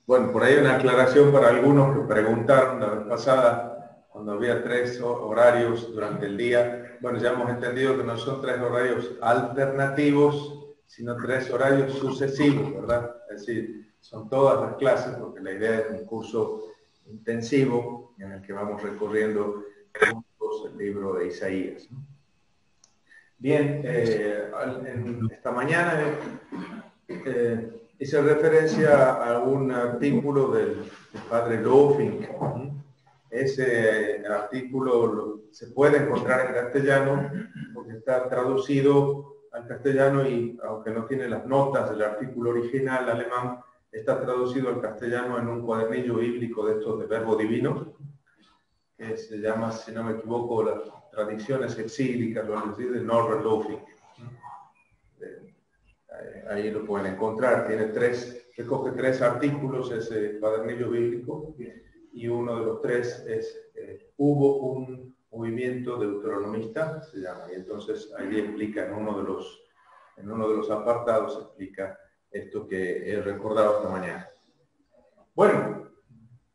Bueno, por ahí una aclaración para algunos que preguntaron la vez pasada, cuando había 3 horarios durante el día. Bueno, ya hemos entendido que no son 3 horarios alternativos, sino 3 horarios sucesivos, ¿verdad? Es decir, son todas las clases, porque la idea es un curso intensivo en el que vamos recorriendo juntos el libro de Isaías, ¿no? Bien, esta mañana hice referencia a un artículo del padre Lofink. Ese artículo se puede encontrar en castellano porque está traducido al castellano y aunque no tiene las notas del artículo original alemán, está traducido al castellano en un cuadernillo bíblico de estos de Verbo Divino, que se llama, si no me equivoco, las tradiciones exílicas, lo decir, de Norbert Lofink. Ahí lo pueden encontrar. Recoge 3 artículos ese cuadernillo bíblico, y uno de los 3 es hubo un movimiento deuteronomista, se llama, y entonces ahí explica en uno de los apartados, explica esto que he recordado esta mañana. Bueno,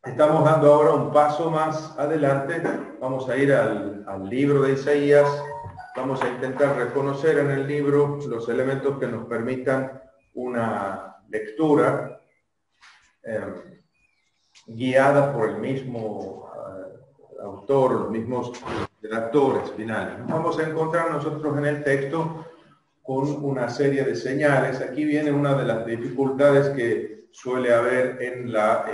estamos dando ahora un paso más adelante. Vamos a ir al libro de Isaías. Vamos a intentar reconocer en el libro los elementos que nos permitan una lectura guiada por el mismo autor, los mismos redactores finales. Vamos a encontrar nosotros en el texto con una serie de señales. Aquí viene una de las dificultades que suele haber en la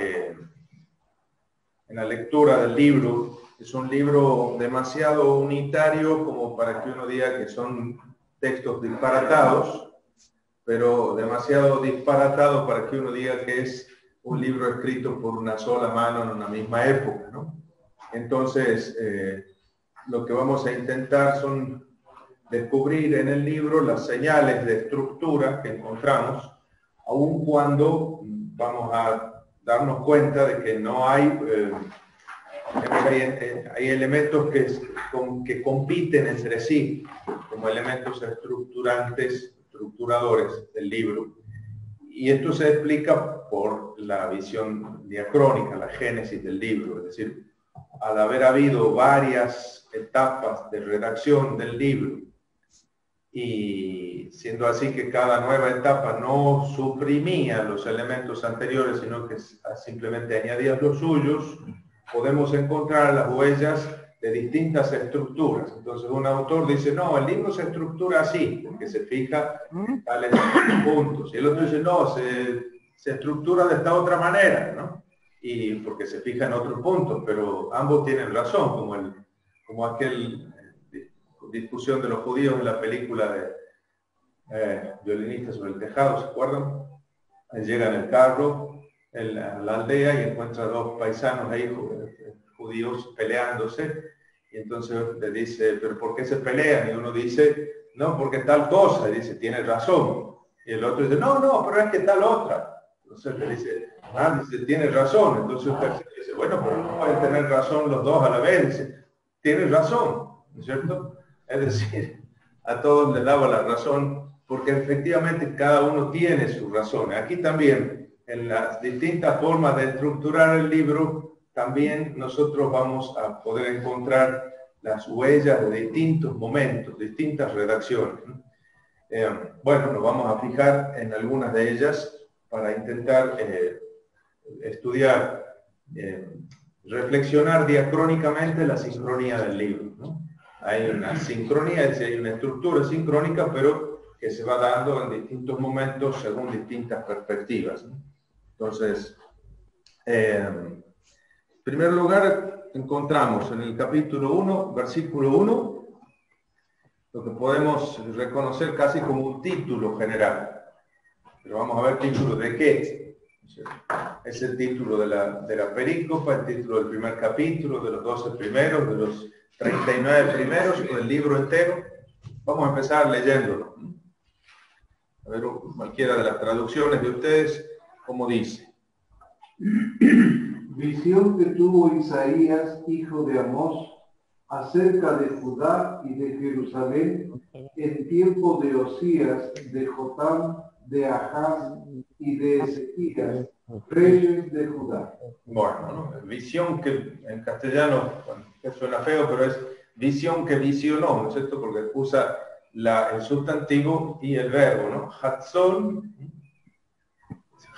lectura del libro. Es un libro demasiado unitario como para que uno diga que son textos disparatados, pero demasiado disparatado para que uno diga que es un libro escrito por una sola mano en una misma época, ¿no? Entonces, lo que vamos a intentar son descubrir en el libro las señales de estructura que encontramos, aun cuando vamos a darnos cuenta de que no hay elementos que compiten entre sí como elementos estructuradores del libro. Y esto se explica por la visión diacrónica, la génesis del libro. Es decir, al haber habido varias etapas de redacción del libro, y siendo así que cada nueva etapa no suprimía los elementos anteriores, sino que simplemente añadía los suyos, podemos encontrar las huellas de distintas estructuras. Entonces un autor dice, no, el libro se estructura así, porque se fija en tales puntos. Y el otro dice, no, se estructura de esta otra manera, ¿no? Y porque se fija en otros puntos, pero ambos tienen razón, como aquel discusión de los judíos en la película de Violinistas sobre el tejado, ¿se acuerdan? Llega en el carro a la aldea y encuentra 2 paisanos ahí judíos peleándose, y entonces le dice, ¿pero por qué se pelean? Y uno dice, no, porque tal cosa, y dice, tiene razón. Y el otro dice, no, pero es que tal otra. Entonces le dice, dice, tiene razón. Entonces usted dice, bueno, pero no pueden tener razón los dos a la vez. Dice, tiene razón, ¿no es cierto? Es decir, a todos les daba la razón, porque efectivamente cada uno tiene su razón. Aquí también, en las distintas formas de estructurar el libro, también nosotros vamos a poder encontrar las huellas de distintos momentos, distintas redacciones. Bueno, nos vamos a fijar en algunas de ellas para intentar estudiar, reflexionar diacrónicamente la sincronía del libro, ¿no? Hay una sincronía, es decir, hay una estructura sincrónica, pero que se va dando en distintos momentos según distintas perspectivas, ¿no? Entonces, en primer lugar, encontramos en el capítulo 1, versículo 1, lo que podemos reconocer casi como un título general. Pero vamos a ver título de qué. Es el título de la perícopa, el título del primer capítulo, de los 12 primeros, de los 39 primeros, o del libro entero. Vamos a empezar leyéndolo. A ver, cualquiera de las traducciones de ustedes, ¿cómo dice? Visión que tuvo Isaías, hijo de Amós, acerca de Judá y de Jerusalén en tiempo de Osías, de Jotam, de Ahaz y de Ezequías, reyes de Judá. Bueno, ¿no? Visión que en castellano, bueno, que suena feo, pero es visión que visionó, ¿no es cierto? Porque usa el sustantivo y el verbo, ¿no?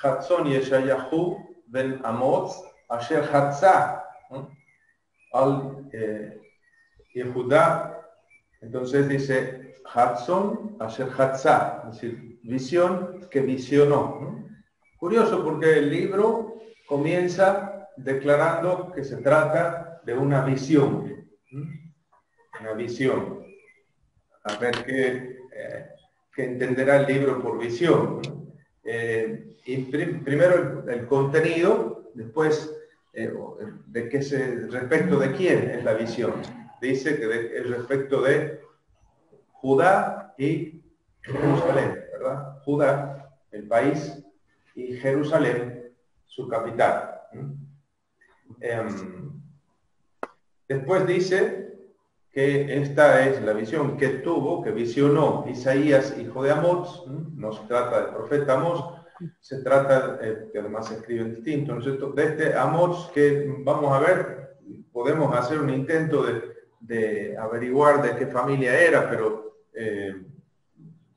Hatzon Yeshayahu ben Amoz Asher Hatzah, ¿no? Al Yehudá. Entonces dice Hatzon Asher Hatzah, es decir, visión que visionó, ¿no? Curioso porque el libro comienza declarando que se trata de una visión. Una visión. A ver qué entenderá el libro por visión. Y primero el contenido, después respecto de quién es la visión. Dice que es respecto de Judá y Jerusalén, ¿verdad? Judá, el país, y Jerusalén, su capital. Después dice que esta es la visión que visionó Isaías, hijo de Amós. No se trata del profeta Amós, se trata, que además se escribe en distinto, ¿no es cierto?, de este Amós que vamos a ver, podemos hacer un intento de averiguar de qué familia era, pero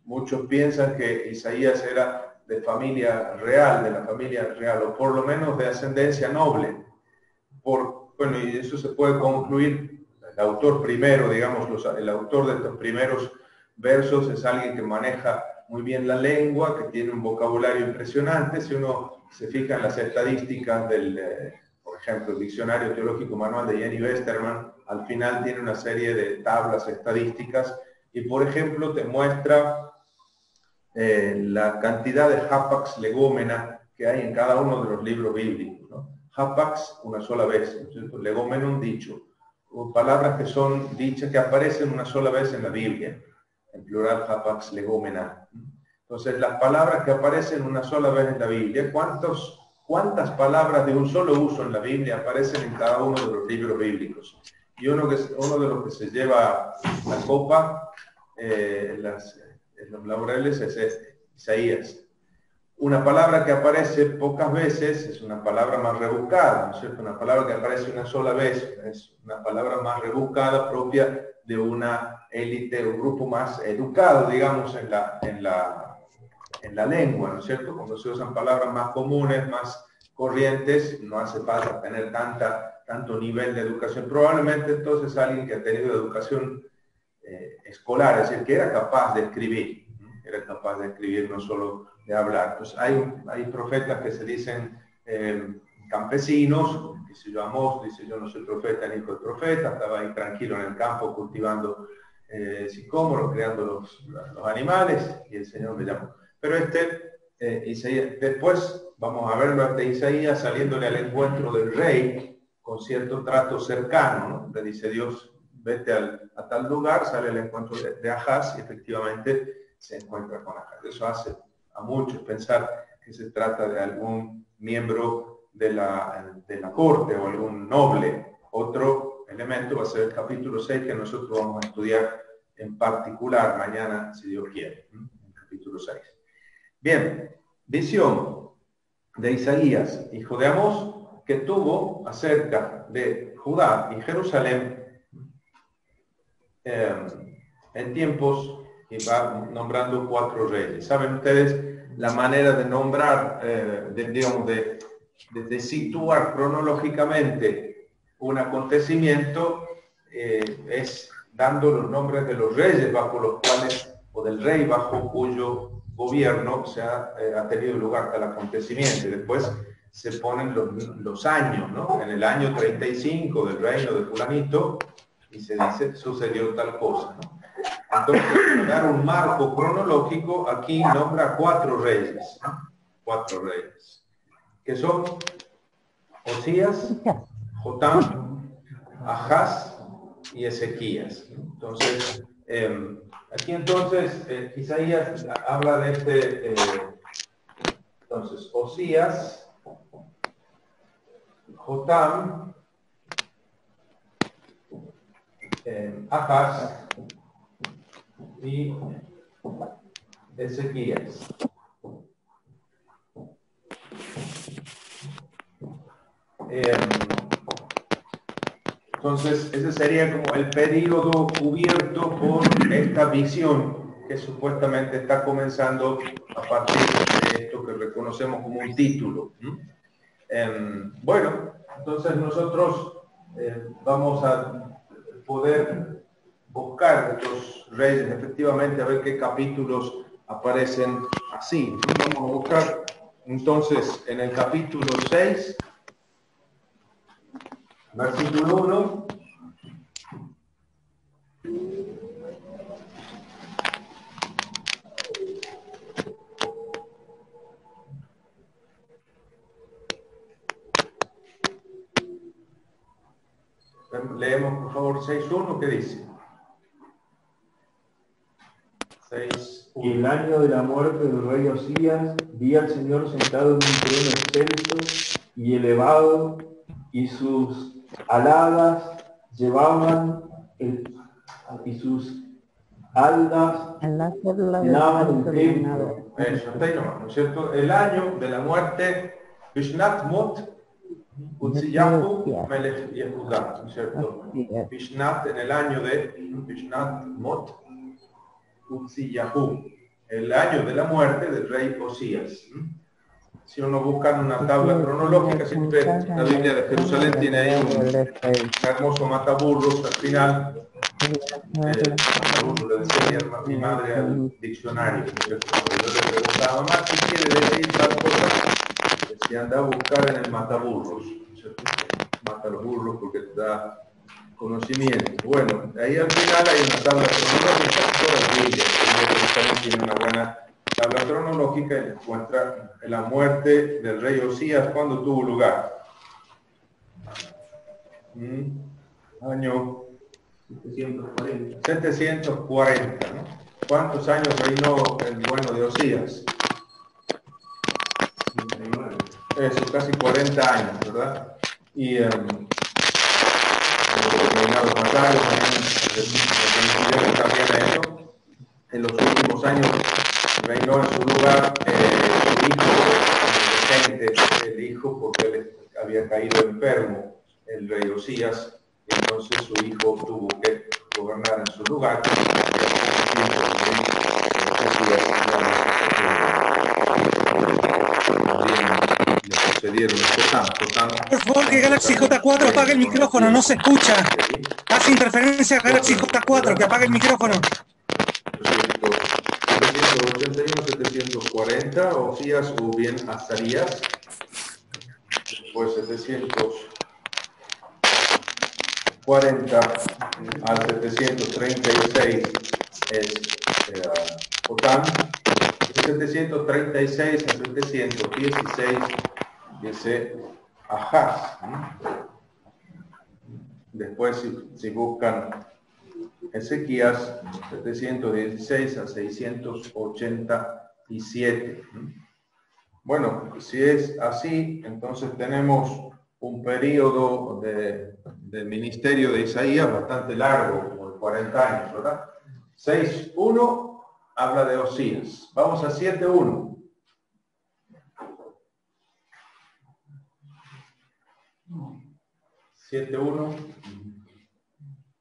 muchos piensan que Isaías era de familia real, de la familia real, o por lo menos de ascendencia noble. Bueno, y eso se puede concluir, el autor primero, digamos, el autor de estos primeros versos es alguien que maneja muy bien la lengua, que tiene un vocabulario impresionante. Si uno se fija en las estadísticas por ejemplo, el Diccionario Teológico Manual de Jenny Westermann, al final tiene una serie de tablas estadísticas y, por ejemplo, te muestra la cantidad de hapax legómena que hay en cada uno de los libros bíblicos, ¿no? Hapax, una sola vez, ¿no es cierto? Legomenum, dicho. O palabras que son dichas, que aparecen una sola vez en la Biblia. En plural, hapax legomena. Entonces, las palabras que aparecen una sola vez en la Biblia, ¿cuántas palabras de un solo uso en la Biblia aparecen en cada uno de los libros bíblicos? Y uno de los que se lleva la copa en los laureles es Isaías. Una palabra que aparece pocas veces es una palabra más rebuscada, ¿no es cierto? Una palabra que aparece una sola vez es una palabra más rebuscada, propia de una élite o grupo más educado, digamos, en la lengua, ¿no es cierto? Cuando se usan palabras más comunes, más corrientes, no hace falta tener tanto nivel de educación. Probablemente entonces alguien que ha tenido educación escolar, es decir, que era capaz de escribir, no solo de hablar. Pues hay profetas que se dicen campesinos, dice yo Amós, dice yo no soy profeta ni hijo de profeta, estaba ahí tranquilo en el campo cultivando sicómoros, creando los animales, y el Señor me llamó. Pero Isaías, después vamos a verlo de Isaías saliéndole al encuentro del rey con cierto trato cercano, ¿no? Le dice Dios, vete a tal lugar, sale al encuentro de Ahaz y efectivamente se encuentra con Ahaz. Eso hace a muchos pensar que se trata de algún miembro de la corte o algún noble. Otro elemento va a ser el capítulo 6 que nosotros vamos a estudiar en particular mañana, si Dios quiere, el capítulo 6. Bien, visión de Isaías, hijo de Amós, que tuvo acerca de Judá y Jerusalén en tiempos, y va nombrando 4 reyes. ¿Saben ustedes la manera de nombrar, de situar cronológicamente un acontecimiento? Es dando los nombres de los reyes bajo los cuales, o del rey bajo cuyo gobierno ha tenido lugar tal acontecimiento. Y después se ponen los años, ¿no? En el año 35 del reino de fulanito, y se dice, sucedió tal cosa, ¿no? Entonces, para dar un marco cronológico, aquí nombra 4 reyes, ¿no? 4 reyes, que son Osías, Jotam, Ahaz y Ezequías. Entonces, aquí entonces Isaías habla de entonces, Osías, Jotam, Ahaz y Ezequías. Entonces, ese sería como el periodo cubierto por esta visión que supuestamente está comenzando a partir de esto que reconocemos como un título. Bueno, entonces nosotros vamos a poder buscar estos reyes, efectivamente, a ver qué capítulos aparecen así. Vamos a buscar entonces en el capítulo 6, versículo 1. Leemos, por favor, 6.1, ¿qué dice? 6.1. Y el año de la muerte del rey Osías, vi al Señor sentado en un trono excelso y elevado, y sus aladas llevaban y sus aldas llenaban el templo. Eso, está ahí nomás, ¿no es cierto? El año de la muerte, Bishnat Mot Utziyahu Melech Yehuda, ¿no es cierto? Bishnat, en el año de Bishnat Mot Utziyahu, el año de la muerte del rey Osías. Si uno busca en una tabla cronológica, siempre la Biblia de Jerusalén tiene ahí un hermoso mataburros al final. Mataburros le decía mi madre al diccionario, ¿no es cierto? Cuando yo le preguntaba, mamá, ¿qué quiere decir tal cosa? Decía, anda a buscar en el mataburros, ¿no es cierto? Mata los burros porque te da conocimiento. Bueno, ahí al final hay una tabla cronológica, toda la Biblia tiene una buena tabla cronológica y encuentra la muerte del rey Osías cuando tuvo lugar. Año 740, ¿no? ¿Cuántos años reinó el bueno de Osías? Eso, casi 40 años, ¿verdad? Y reinados más largos también eso. En los últimos años reinó en su lugar el hijo, porque él había caído enfermo, el rey Osías, y entonces su hijo tuvo que gobernar en su lugar. Por favor, que Galaxy J4 apague el micrófono, no se escucha. Hace interferencia Galaxy J4, que apague el micrófono. 781, 740, Osías o bien Azarías. Después 740 al 736 es Jotam. De 736 a 716 dice Ahaz. Después, si buscan Ezequías, 716 a 687. Bueno, si es así, entonces tenemos un periodo del ministerio de Isaías bastante largo, como de 40 años, ¿verdad? 6.1 habla de Osías. Vamos a 7.1.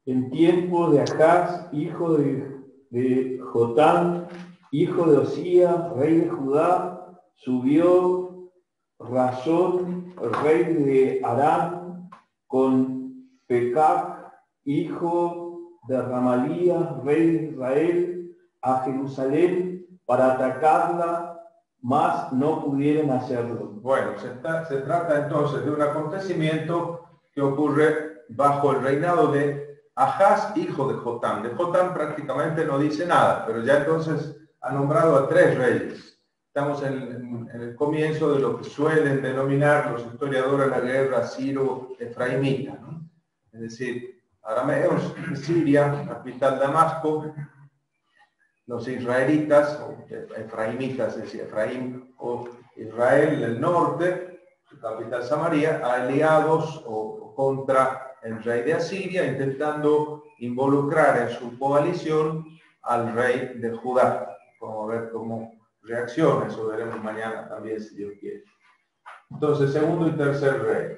En tiempo de Ahaz, hijo de Jotam, hijo de Osías, rey de Judá, subió Razón, rey de Aram, con Pecac, hijo de Ramalías, rey de Israel, a Jerusalén para atacarla, mas no pudieron hacerlo. Bueno, se trata entonces de un acontecimiento que ocurre bajo el reinado de Ahaz, hijo de Jotam. De Jotam prácticamente no dice nada, pero ya entonces ha nombrado a 3 reyes. Estamos en el comienzo de lo que suelen denominar los historiadores la guerra siro-efraimita, ¿no? Es decir, arameos, Siria, capital Damasco, los israelitas, o efraimitas, es decir, Efraín, o Israel del norte, su capital Samaria, aliados o contra el rey de Asiria, intentando involucrar en su coalición al rey de Judá. Vamos a ver cómo reacciona, eso veremos mañana también, si Dios quiere. Entonces, segundo y tercer rey.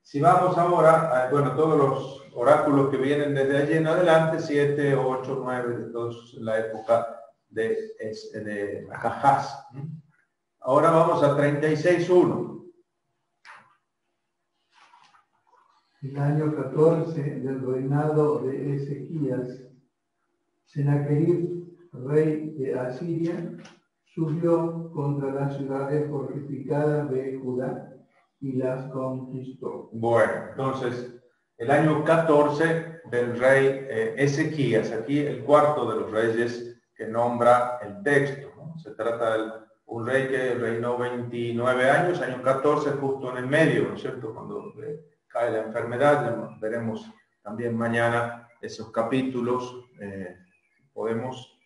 Si vamos ahora, bueno, todos los oráculos que vienen desde allí en adelante, 7, 8, 9, de todos la época de Ahaz. Ahora vamos a 36.1. El año 14 del reinado de Ezequías, Sennacherib, rey de Asiria, subió contra las ciudades fortificadas de Judá y las conquistó. Bueno, entonces, el año 14 del rey Ezequías, aquí el cuarto de los reyes que nombra el texto, ¿no? Se trata de un rey que reinó 29 años, año 14 justo en el medio, ¿no es cierto? Cuando cae la enfermedad, veremos también mañana esos capítulos, podemos,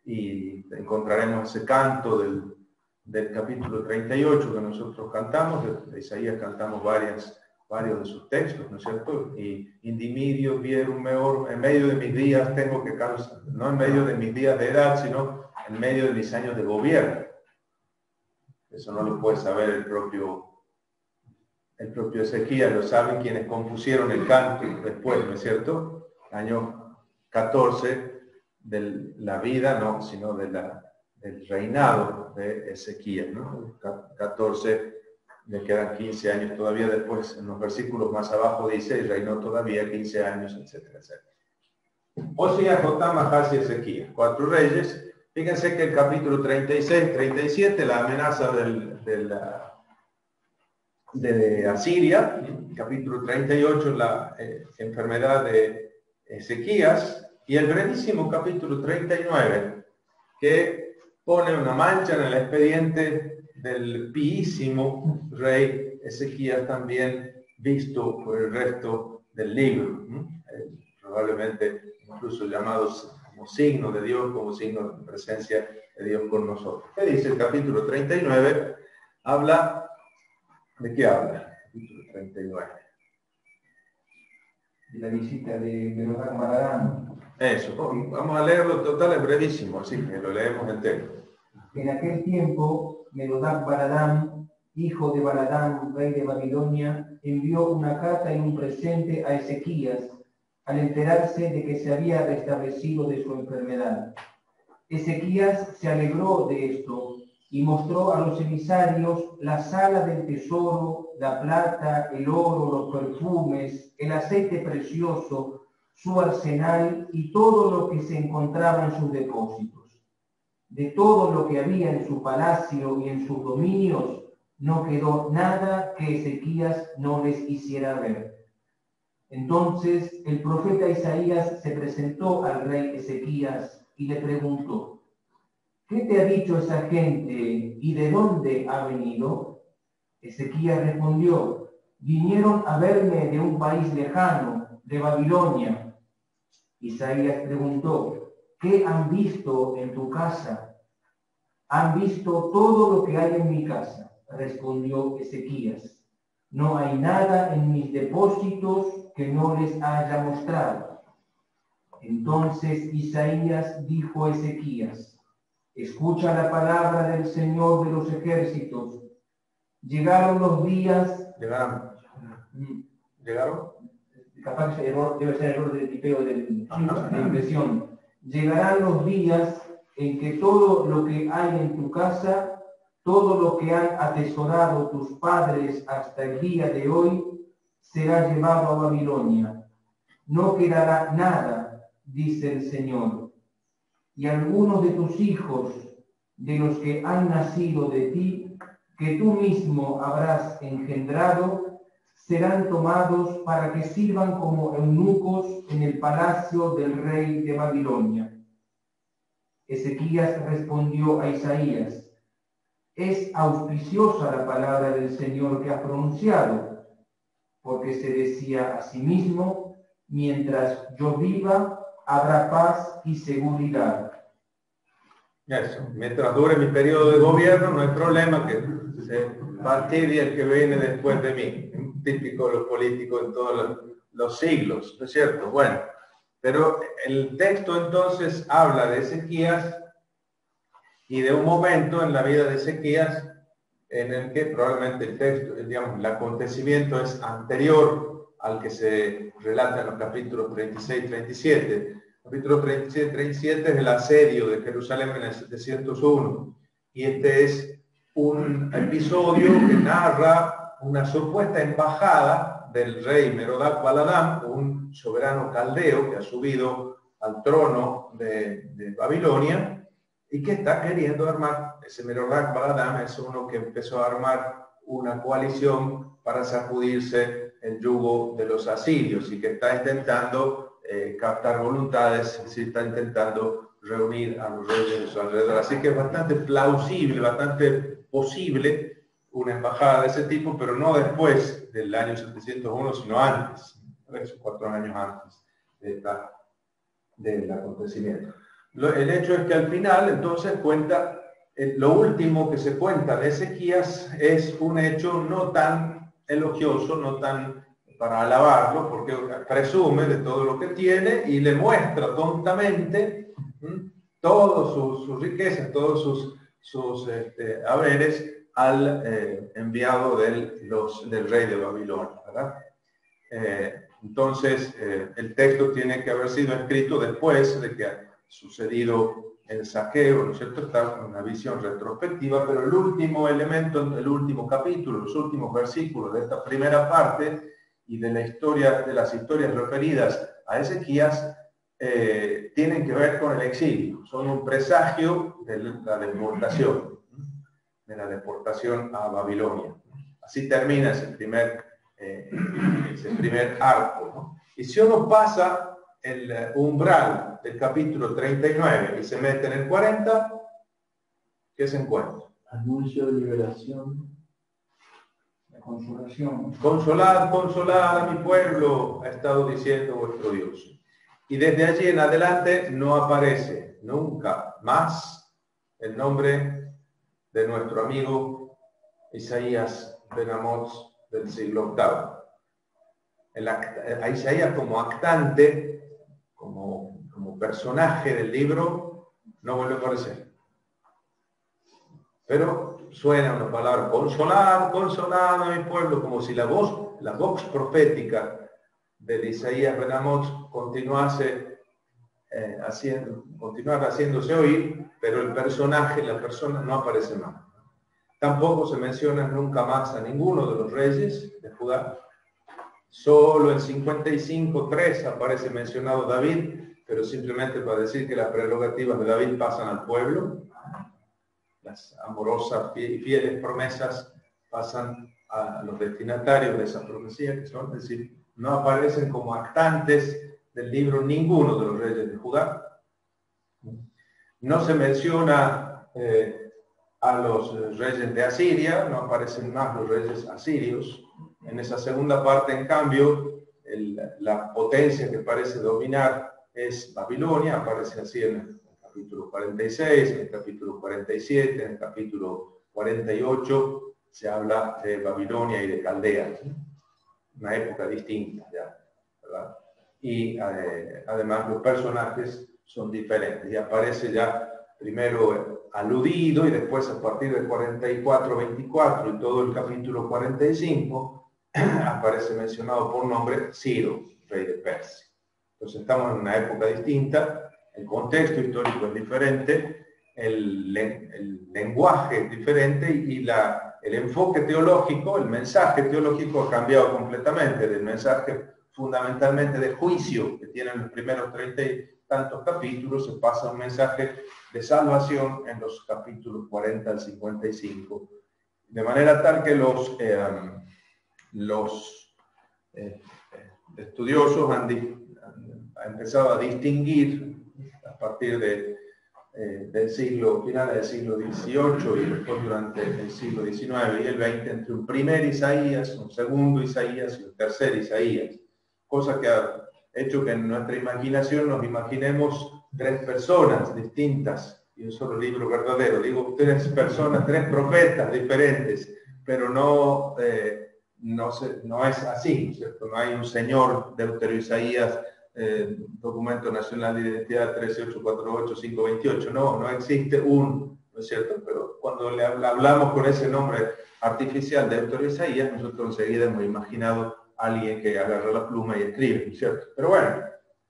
y encontraremos ese canto del capítulo 38 que nosotros cantamos, de Isaías cantamos varios de sus textos, ¿no es cierto? Y indimidio vierum meor, en medio de mis días tengo que causar, no en medio de mis días de edad, sino en medio de mis años de gobierno. Eso no lo puede saber el propio Ezequías, lo saben quienes compusieron el canto después, ¿no es cierto? Año 14 de la vida, no, sino del reinado de Ezequías, ¿no? 14, le quedan 15 años todavía después, en los versículos más abajo dice, y reinó todavía 15 años, etcétera, etcétera. Osías, Jotam, Ahaz y Ezequías, 4 reyes. Fíjense que el capítulo 36, 37, la amenaza de Asiria, capítulo 38, la enfermedad de Ezequías, y el brevísimo capítulo 39, que pone una mancha en el expediente del piísimo rey Ezequías, también visto por el resto del libro, probablemente incluso llamados como signo de Dios, como signo de presencia de Dios con nosotros. ¿Qué dice el capítulo 39? Habla, ¿de qué habla? Capítulo 39. De la visita de Merodach-Baladán. Eso, vamos a leerlo, total es brevísimo, así que lo leemos entero. En aquel tiempo, Merodach-Baladán, hijo de Baladán, rey de Babilonia, envió una carta y un presente a Ezequías, al enterarse de que se había restablecido de su enfermedad. Ezequías se alegró de esto y mostró a los emisarios la sala del tesoro, la plata, el oro, los perfumes, el aceite precioso, su arsenal y todo lo que se encontraba en sus depósitos. De todo lo que había en su palacio y en sus dominios, no quedó nada que Ezequías no les hiciera ver. Entonces el profeta Isaías se presentó al rey Ezequías y le preguntó: ¿qué te ha dicho esa gente y de dónde ha venido? Ezequías respondió: vinieron a verme de un país lejano, de Babilonia. Isaías preguntó: ¿qué han visto en tu casa? Han visto todo lo que hay en mi casa, respondió Ezequías. No hay nada en mis depósitos que no les haya mostrado. Entonces Isaías dijo a Ezequías: escucha la palabra del Señor de los ejércitos. Llegaron los días... ¿Llegaron? Capaz que debe ser error del tipeo de impresión. Llegarán los días en que todo lo que hay en tu casa, todo lo que han atesorado tus padres hasta el día de hoy, será llevado a Babilonia. No quedará nada, dice el Señor. Y algunos de tus hijos, de los que han nacido de ti, que tú mismo habrás engendrado, serán tomados para que sirvan como eunucos en el palacio del rey de Babilonia. Ezequías respondió a Isaías: es auspiciosa la palabra del Señor que has pronunciado, porque se decía a sí mismo: mientras yo viva, habrá paz y seguridad. Eso, mientras dure mi periodo de gobierno, no hay problema que se fastidie el que viene después de mí. Típico de los políticos en todos los siglos, ¿no es cierto? Bueno, pero el texto entonces habla de Ezequías y de un momento en la vida de Ezequías en el que probablemente el texto, digamos, el acontecimiento es anterior al que se relata en los capítulos 36 y 37. Capítulo 36 y 37 es el asedio de Jerusalén en el 701. Y este es un episodio que narra una supuesta embajada del rey Merodach Baladán, un soberano caldeo que ha subido al trono de Babilonia y que está queriendo armar, ese Merodach Baladán es uno que empezó a armar una coalición para sacudirse el yugo de los asirios y que está intentando captar voluntades, es decir, está intentando reunir a los reyes de su alrededor. Así que es bastante plausible, bastante posible una embajada de ese tipo, pero no después del año 701, sino antes, 3 o 4 años antes del acontecimiento. El hecho es que al final, entonces, cuenta, lo último que se cuenta de Ezequías es un hecho no tan elogioso, no tan para alabarlo, porque presume de todo lo que tiene y le muestra tontamente todas sus riquezas, todos sus haberes al enviado del rey de Babilonia, ¿verdad? Entonces, el texto tiene que haber sido escrito después de que ha sucedido el saqueo, ¿no es cierto? Está con una visión retrospectiva, pero el último elemento, el último capítulo, los últimos versículos de esta primera parte y de la historia, de las historias referidas a Ezequías, tienen que ver con el exilio, son un presagio de la deportación a Babilonia. Así termina ese primer arco, ¿no? Y si uno pasa el umbral del capítulo 39 y se mete en el 40, ¿qué se encuentra? Anuncio de liberación. La consolación. Consolad, consolad a mi pueblo, ha estado diciendo vuestro Dios. Y desde allí en adelante no aparece nunca más el nombre de nuestro amigo Isaías Ben Amoz del siglo VIII. A Isaías como actante, como personaje del libro, no vuelve a aparecer. Pero suena una palabra, consolad, consolad a mi pueblo, como si la voz profética de Isaías Ben Amoz continuara haciéndose oír, pero el personaje, la persona, no aparece más. Tampoco se menciona nunca más a ninguno de los reyes de Judá. Solo en 55:3 aparece mencionado David, pero simplemente para decir que las prerrogativas de David pasan al pueblo. Las amorosas y fieles promesas pasan a los destinatarios de esa profecía, que son, es decir, no aparecen como actantes del libro ninguno de los reyes de Judá. No se menciona a los reyes de Asiria, no aparecen más los reyes asirios. En esa segunda parte, en cambio, la potencia que parece dominar es Babilonia, aparece así en el capítulo 46, en el capítulo 47, en el capítulo 48, se habla de Babilonia y de Caldea, ¿sí? Una época distinta ya, ¿verdad? Y además los personajes son diferentes, y aparece ya primero aludido y después a partir del 44-24 y todo el capítulo 45 aparece mencionado por nombre Ciro, rey de Persia. Entonces estamos en una época distinta, el contexto histórico es diferente, el lenguaje es diferente y el enfoque teológico, el mensaje teológico ha cambiado completamente. Del mensaje fundamentalmente de juicio que tienen los primeros 30 y tantos capítulos, se pasa a un mensaje de salvación en los capítulos 40 al 55. De manera tal que los estudiosos han empezado a distinguir a partir del siglo, finales del siglo XVIII y después durante el siglo XIX y el XX, entre un primer Isaías, un segundo Isaías y un tercer Isaías, cosa que ha hecho que en nuestra imaginación nos imaginemos 3 personas distintas y un solo libro verdadero. Digo 3 personas, 3 profetas diferentes, pero no es así, ¿cierto? No hay un señor Deutero Isaías, documento nacional de identidad 13848-528, no existe un ¿no es cierto? Pero cuando le hablamos con ese nombre artificial de Héctor Isaías, nosotros enseguida hemos imaginado a alguien que agarra la pluma y escribe, ¿no es cierto? Pero bueno,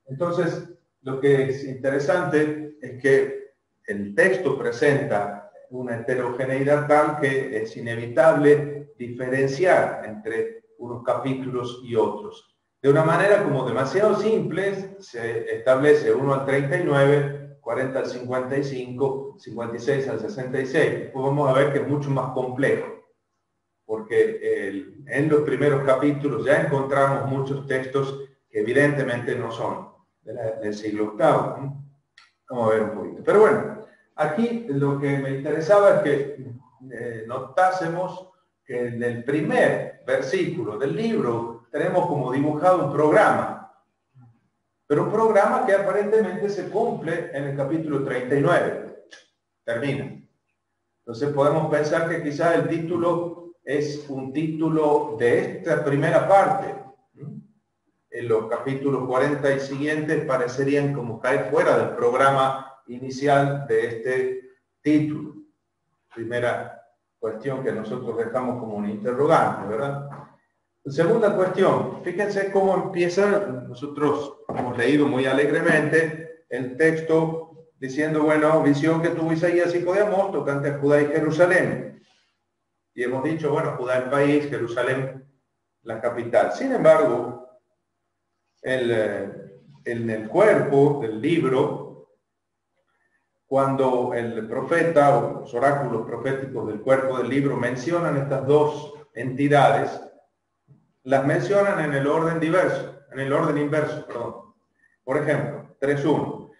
entonces lo que es interesante es que el texto presenta una heterogeneidad tal que es inevitable diferenciar entre unos capítulos y otros. De una manera como demasiado simple, se establece 1 al 39, 40 al 55, 56 al 66. Después vamos a ver que es mucho más complejo, porque en los primeros capítulos ya encontramos muchos textos que evidentemente no son del siglo VIII, ¿no? Vamos a ver un poquito. Pero bueno, aquí lo que me interesaba es que notásemos que en el primer versículo del libro tenemos como dibujado un programa, pero un programa que aparentemente se cumple en el capítulo 39. Termina. Entonces podemos pensar que quizás el título es un título de esta primera parte. En los capítulos 40 y siguientes parecerían como caer fuera del programa inicial de este título. Primera cuestión que nosotros dejamos como un interrogante, ¿verdad? Segunda cuestión, fíjense cómo empieza. Nosotros hemos leído muy alegremente el texto diciendo, bueno, visión que tuvo Isaías, hijo de Amós, tocante a Judá y Jerusalén. Y hemos dicho, bueno, Judá el país, Jerusalén la capital. Sin embargo, en el cuerpo del libro, cuando el profeta o los oráculos proféticos del cuerpo del libro mencionan estas dos entidades, las mencionan en el orden diverso, en el orden inverso, perdón. Por ejemplo, 3.1.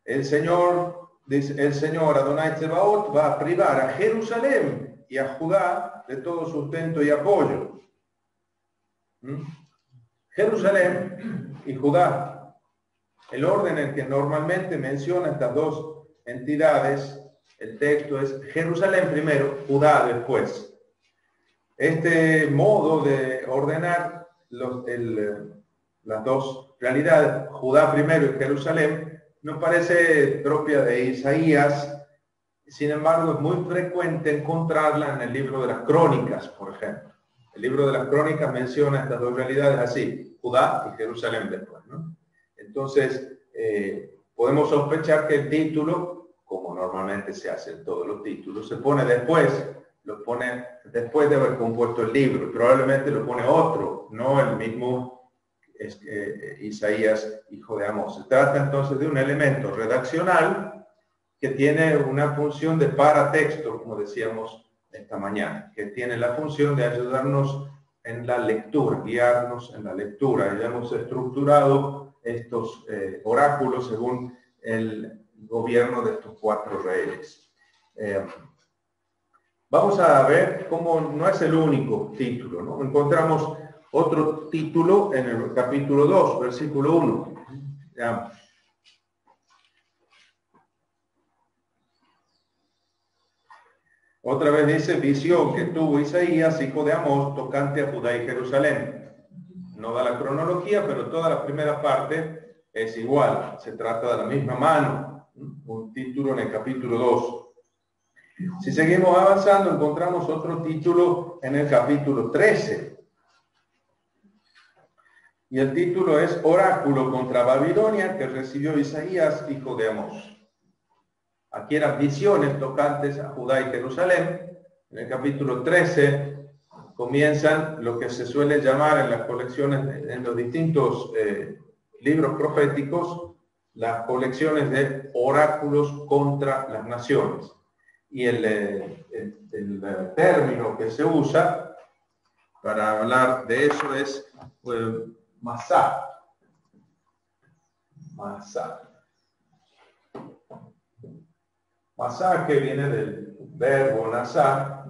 El Señor Adonai Tsebaot va a privar a Jerusalén y a Judá de todo sustento y apoyo. Jerusalén y Judá. El orden en que normalmente menciona estas dos entidades, el texto es Jerusalén primero, Judá después. Este modo de ordenar las dos realidades, Judá primero y Jerusalén, nos parece propia de Isaías. Sin embargo, es muy frecuente encontrarla en el libro de las Crónicas, por ejemplo. El libro de las Crónicas menciona estas dos realidades así, Judá y Jerusalén después, ¿no? Entonces, podemos sospechar que el título, como normalmente se hace en todos los títulos, se pone después. Lo pone después de haber compuesto el libro, probablemente lo pone otro, no el mismo Isaías, hijo de Amós. Se trata entonces de un elemento redaccional que tiene una función de paratexto, como decíamos esta mañana, que tiene la función de ayudarnos en la lectura, guiarnos en la lectura. Ya hemos estructurado estos oráculos según el gobierno de estos cuatro reyes. Vamos a ver cómo no es el único título, ¿no? Encontramos otro título en el capítulo 2, versículo 1. Veamos. Otra vez dice, visión que tuvo Isaías, hijo de Amós, tocante a Judá y Jerusalén. No da la cronología, pero toda la primera parte es igual. Se trata de la misma mano. Un título en el capítulo 2. Si seguimos avanzando, encontramos otro título en el capítulo 13. Y el título es Oráculo contra Babilonia que recibió Isaías, hijo de Amós. Aquí eran visiones tocantes a Judá y Jerusalén. En el capítulo 13 comienzan lo que se suele llamar en las colecciones, en los distintos libros proféticos, las colecciones de oráculos contra las naciones. Y el término que se usa para hablar de eso es masá. Masá. Masá, que viene del verbo nazar,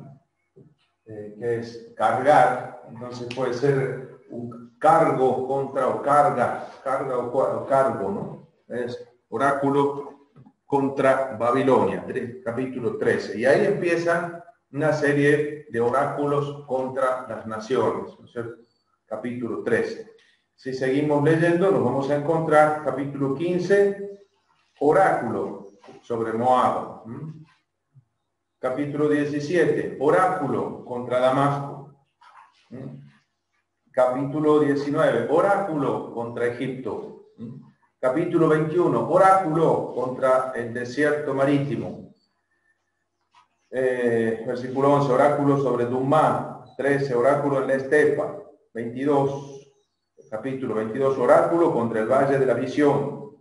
que es cargar. Entonces puede ser un cargo contra o carga o cargo, ¿no? Es oráculo contra Babilonia, capítulo 13. Y ahí empiezan una serie de oráculos contra las naciones, ¿no es cierto? Capítulo 13. Si seguimos leyendo, nos vamos a encontrar capítulo 15, oráculo sobre Moab. Capítulo 17, oráculo contra Damasco. Capítulo 19, oráculo contra Egipto. Capítulo 21, oráculo contra el desierto marítimo. Versículo 11, oráculo sobre Dumá. 13, oráculo en la estepa. 22, capítulo 22, oráculo contra el valle de la visión.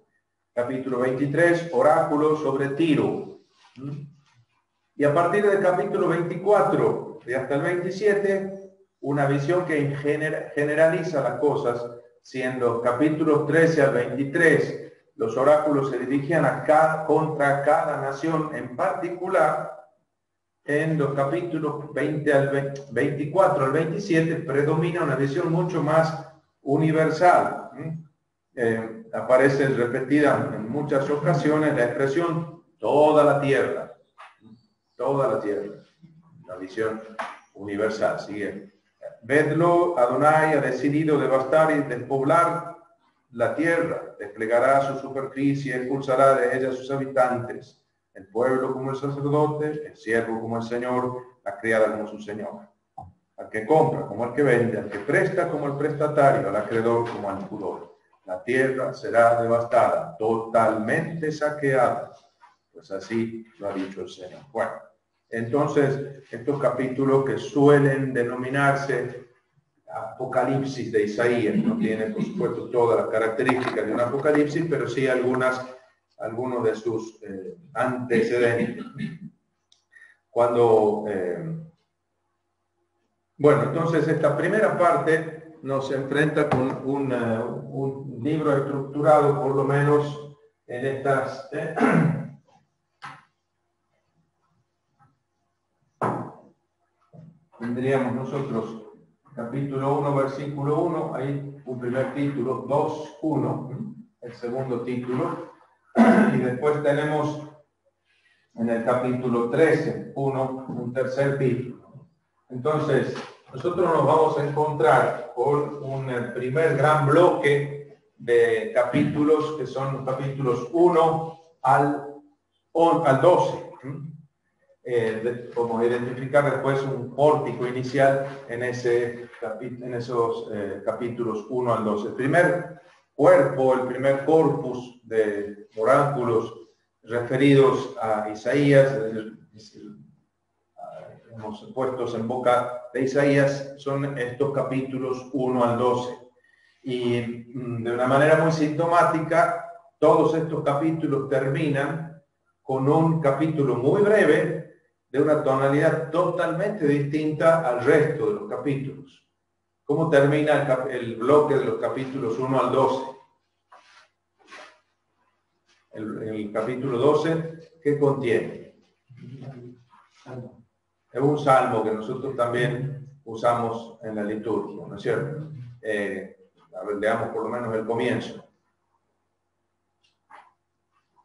Capítulo 23, oráculo sobre Tiro. Y a partir del capítulo 24 y hasta el 27, una visión que generaliza las cosas, siendo capítulos 13 al 23, los oráculos se dirigían contra cada nación en particular. En los capítulos 24 al 27 predomina una visión mucho más universal. Aparece repetida en muchas ocasiones la expresión toda la tierra. Toda la tierra. La visión universal. Sigue. Vedlo, Adonai ha decidido devastar y despoblar la tierra. Desplegará su superficie, expulsará de ella a sus habitantes. El pueblo como el sacerdote, el siervo como el señor, la criada como su señor. Al que compra como al que vende, al que presta como el prestatario, al acreedor como al deudor. La tierra será devastada, totalmente saqueada. Pues así lo ha dicho el Señor. Bueno, entonces estos capítulos que suelen denominarse Apocalipsis de Isaías, no tiene por supuesto todas las características de un Apocalipsis, pero sí algunos de sus antecedentes. Bueno, entonces esta primera parte nos enfrenta con un libro estructurado por lo menos en estas tendríamos nosotros capítulo 1, versículo 1, ahí un primer título, 2, 1, el segundo título, y después tenemos en el capítulo 13, 1, un tercer título. Entonces, nosotros nos vamos a encontrar con un primer gran bloque de capítulos que son los capítulos 1 al 12. Vamos a identificar después un pórtico inicial en esos capítulos 1 al 12. El primer cuerpo, el primer corpus de oráculos referidos a Isaías, puestos en boca de Isaías, son estos capítulos 1 al 12. Y de una manera muy sintomática, todos estos capítulos terminan con un capítulo muy breve, de una tonalidad totalmente distinta al resto de los capítulos. ¿Cómo termina el bloque de los capítulos 1 al 12? El capítulo 12, ¿qué contiene? Es un salmo que nosotros también usamos en la liturgia, ¿no es cierto? A ver, leamos por lo menos el comienzo.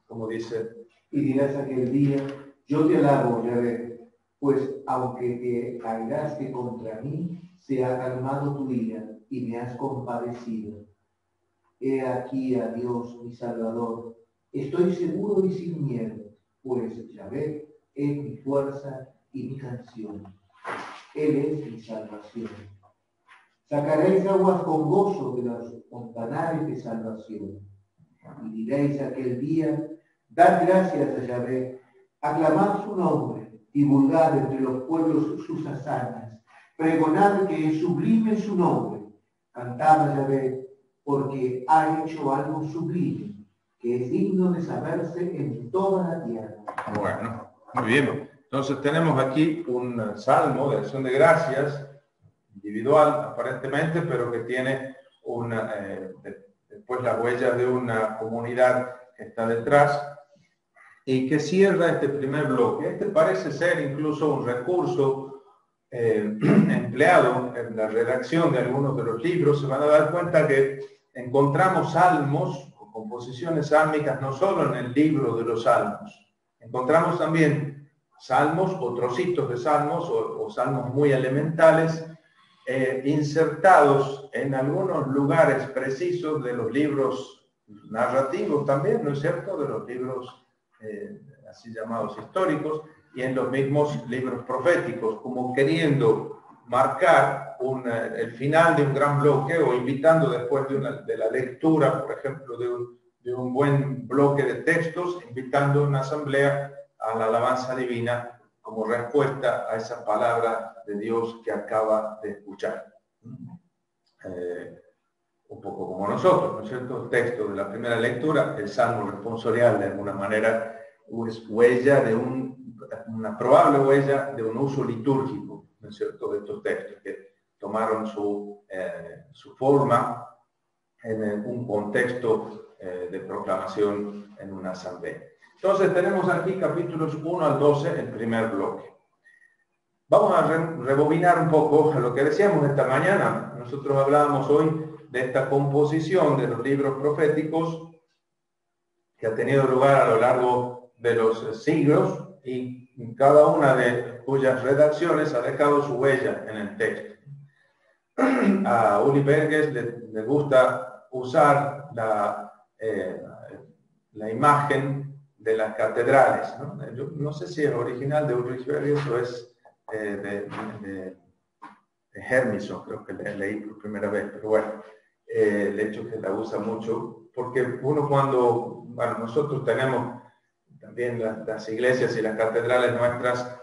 ¿Cómo dice? Y dirás aquel día: yo te alabo, Yahvé, pues aunque te airaste contra mí, se ha calmado tu ira y me has compadecido. He aquí a Dios, mi Salvador. Estoy seguro y sin miedo, pues Yahvé es mi fuerza y mi canción. Él es mi salvación. Sacaréis aguas con gozo de los fontanales de salvación. Y diréis aquel día: dad gracias a Yahvé, aclamad su nombre, divulgad entre los pueblos sus hazañas, pregonad que es sublime su nombre, cantad a Yahvé, porque ha hecho algo sublime, que es digno de saberse en toda la tierra. Bueno, muy bien. Entonces tenemos aquí un salmo de acción de gracias, individual aparentemente, pero que tiene después las huellas de una comunidad que está detrás, y que cierra este primer bloque. Este parece ser incluso un recurso empleado en la redacción de algunos de los libros. Se van a dar cuenta que encontramos salmos o composiciones sálmicas no solo en el libro de los salmos. Encontramos también salmos o trocitos de salmos o salmos muy elementales insertados en algunos lugares precisos de los libros narrativos también, ¿no es cierto?, de los libros así llamados históricos. y en los mismos libros proféticos, como queriendo marcar el final de un gran bloque o invitando después de la lectura, por ejemplo, de un buen bloque de textos, invitando a una asamblea a la alabanza divina como respuesta a esa palabra de Dios que acaba de escuchar. Un poco como nosotros, ¿no es cierto? El texto de la primera lectura, el salmo responsorial de alguna manera es huella de una probable huella de un uso litúrgico, ¿no es cierto?, de estos textos que tomaron su forma en un contexto de proclamación en una asamblea. Entonces tenemos aquí capítulos 1 al 12, el primer bloque. Vamos a rebobinar un poco a lo que decíamos esta mañana. Nosotros hablábamos hoy de esta composición de los libros proféticos que ha tenido lugar a lo largo de los siglos y cada una de cuyas redacciones ha dejado su huella en el texto. A Uli Berges le gusta usar la imagen de las catedrales, ¿no? Yo no sé si es original de Ulrich Berges o es de Hermison, creo que leí por primera vez, pero bueno, el hecho que la usa mucho, porque uno cuando, bueno, nosotros tenemos también las iglesias y las catedrales nuestras,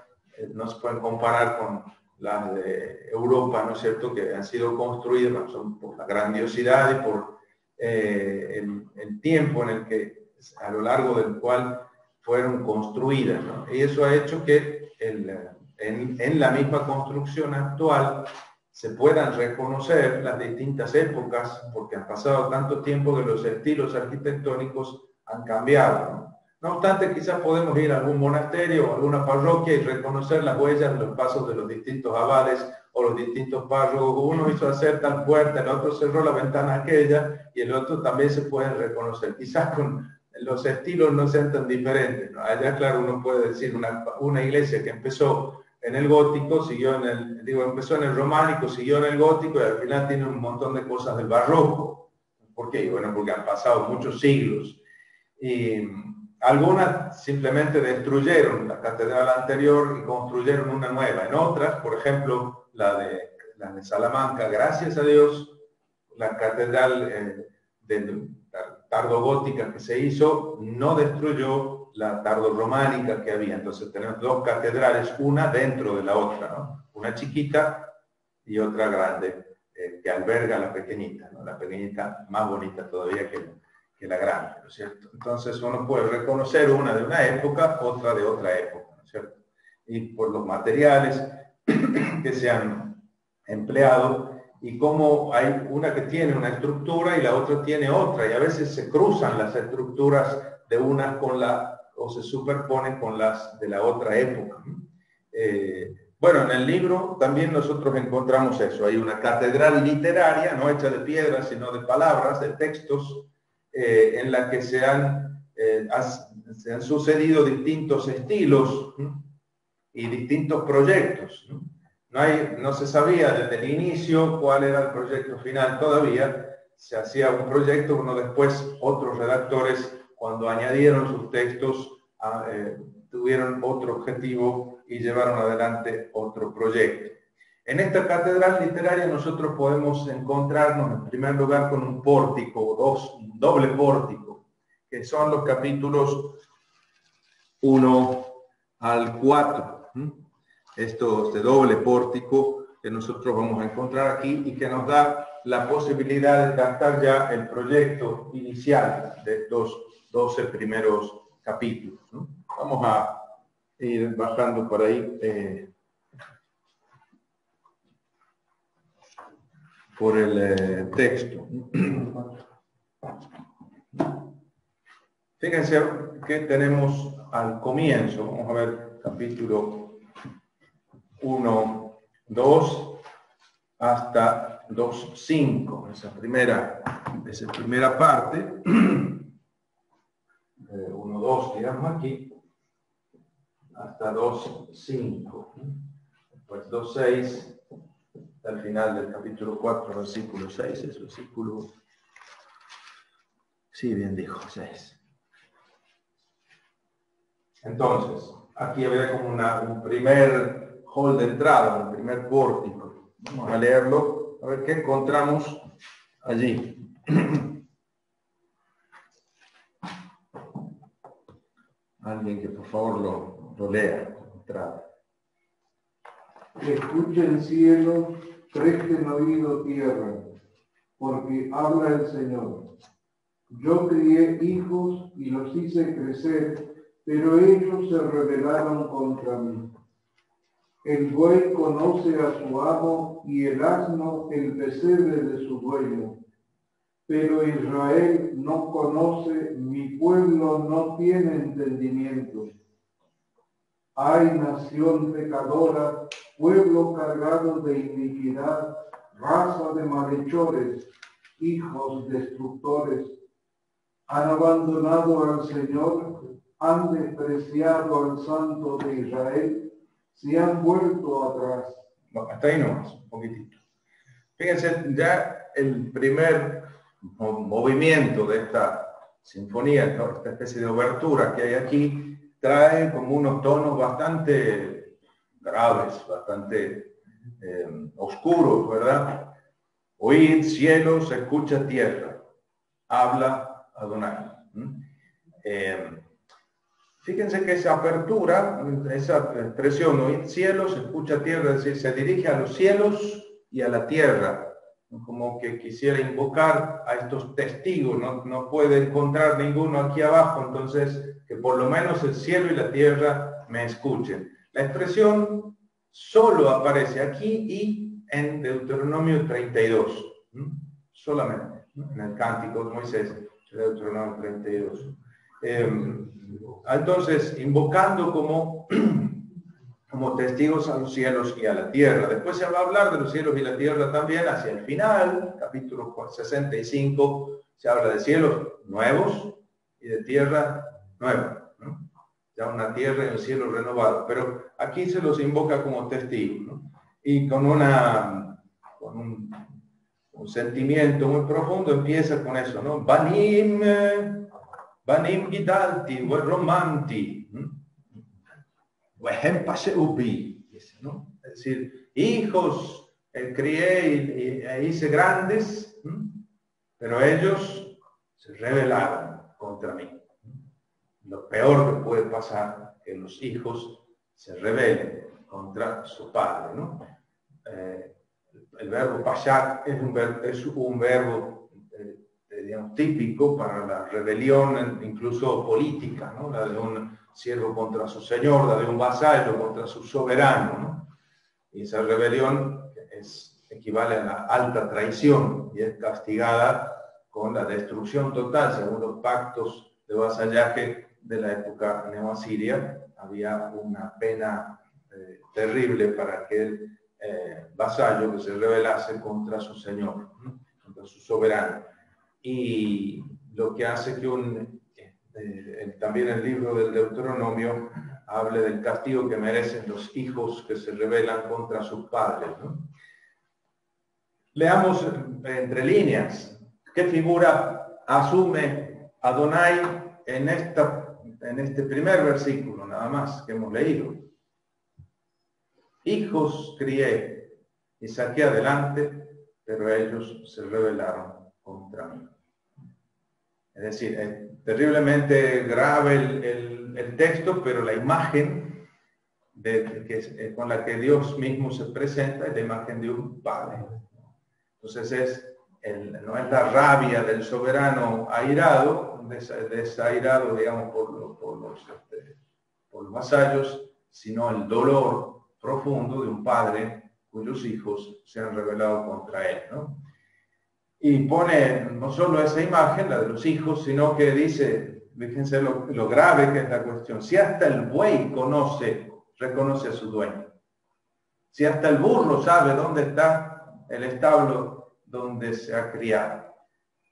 no se pueden comparar con las de Europa, ¿no es cierto?, que han sido construidas, bueno, son por la grandiosidad y por el tiempo en el que, a lo largo del cual fueron construidas, ¿no? Y eso ha hecho que en la misma construcción actual se puedan reconocer las distintas épocas, porque han pasado tanto tiempo que los estilos arquitectónicos han cambiado, ¿no? No obstante, quizás podemos ir a algún monasterio o alguna parroquia y reconocer las huellas de los pasos de los distintos abades o los distintos párrocos. Uno hizo hacer tal puerta, el otro cerró la ventana aquella y el otro también se puede reconocer. Quizás con los estilos no sean tan diferentes, ¿no? Allá, claro, uno puede decir una iglesia que empezó en el gótico, empezó en el románico, siguió en el gótico y al final tiene un montón de cosas del barroco. ¿Por qué? Bueno, porque han pasado muchos siglos. Y algunas simplemente destruyeron la catedral anterior y construyeron una nueva. En otras, por ejemplo, la de Salamanca, gracias a Dios, la catedral tardogótica que se hizo no destruyó la tardorrománica que había. Entonces tenemos dos catedrales, una dentro de la otra, ¿no? Una chiquita y otra grande, que alberga la pequeñita, ¿no? La pequeñita más bonita todavía que la grande, ¿no es cierto? Entonces uno puede reconocer una de una época, otra de otra época, ¿no es cierto? Y por los materiales que se han empleado y cómo hay una que tiene una estructura y la otra tiene otra, y a veces se cruzan las estructuras de una o se superponen con las de la otra época. Bueno, en el libro también nosotros encontramos eso. Hay una catedral literaria, no hecha de piedras, sino de palabras, de textos, en la que se han sucedido distintos estilos y distintos proyectos. No se sabía desde el inicio cuál era el proyecto final todavía. Se hacía un proyecto, uno después, otros redactores, cuando añadieron sus textos, tuvieron otro objetivo y llevaron adelante otro proyecto. En esta catedral literaria nosotros podemos encontrarnos en primer lugar con un pórtico, un doble pórtico, que son los capítulos 1 al 4. Este doble pórtico que nosotros vamos a encontrar aquí y que nos da la posibilidad de captar ya el proyecto inicial de estos 12 primeros capítulos, ¿no? Vamos a ir bajando por ahí por el texto. Fíjense que tenemos al comienzo, vamos a ver capítulo 1, 2 hasta 2, 5, esa primera parte, 1, 2, digamos aquí, hasta 2, 5, después 2, 6, al final del capítulo 4, versículo 6, es versículo, sí, bien dijo, 6. Entonces, aquí había como un primer hall de entrada, un primer pórtico. Vamos a leerlo, a ver qué encontramos allí. Alguien que por favor lo lea. Entrada. Escuchen cielo, presten oído tierra, porque habla el Señor. Yo crié hijos y los hice crecer, pero ellos se rebelaron contra mí. El buey conoce a su amo y el asno el pesebre de su dueño. Pero Israel no conoce, mi pueblo no tiene entendimiento. Ay, nación pecadora, pueblo cargado de iniquidad, raza de malhechores, hijos destructores. Han abandonado al Señor, han despreciado al Santo de Israel, se han vuelto atrás. Bueno, hasta ahí nomás, un poquitito. Fíjense, ya el primer movimiento de esta sinfonía, esta especie de obertura que hay aquí, trae como unos tonos bastante graves, bastante oscuros, ¿verdad? Oíd cielos, escucha tierra, habla Adonai. Fíjense que esa apertura, esa expresión, oíd cielos, escucha tierra, es decir, se dirige a los cielos y a la tierra, como que quisiera invocar a estos testigos, no puede encontrar ninguno aquí abajo, entonces que por lo menos el cielo y la tierra me escuchen. La expresión solo aparece aquí y en Deuteronomio 32, solamente, en el Cántico de Moisés, Deuteronomio 32. Entonces, invocando como testigos a los cielos y a la tierra. Después se va a hablar de los cielos y la tierra también hacia el final, capítulo 65, se habla de cielos nuevos y de tierra nueva, ¿no? Ya una tierra y un cielo renovado, pero aquí se los invoca como testigos, ¿no? Y con un sentimiento muy profundo empieza con eso, ¿no? Banim gidalti, romanti, ¿no? Es decir, hijos crié e hice grandes, pero ellos se rebelaron contra mí. Lo peor que puede pasar es que los hijos se rebelen contra su padre, ¿no? El verbo pashak es un verbo digamos, típico para la rebelión, incluso política, ¿no? La de un siervo contra su señor, la de un vasallo contra su soberano, ¿no? Y esa rebelión equivale a la alta traición y es castigada con la destrucción total, según los pactos de vasallaje de la época neoasiria. Había una pena terrible para aquel vasallo que se rebelase contra su señor, ¿no? Contra su soberano. Y lo que hace que también el libro del Deuteronomio hable del castigo que merecen los hijos que se rebelan contra sus padres, ¿no? Leamos entre líneas qué figura asume Adonai en este primer versículo, nada más, que hemos leído. Hijos crié y saqué adelante, pero ellos se rebelaron contra mí. Es decir, es terriblemente grave el texto, pero la imagen con la que Dios mismo se presenta es la imagen de un padre. Entonces no es la rabia del soberano airado, desairado, digamos, por los vasallos, sino el dolor profundo de un padre cuyos hijos se han rebelado contra él, ¿no? Y pone no solo esa imagen, la de los hijos, sino que dice, fíjense lo grave que es la cuestión, si hasta el buey reconoce a su dueño, si hasta el burro sabe dónde está el establo donde se ha criado,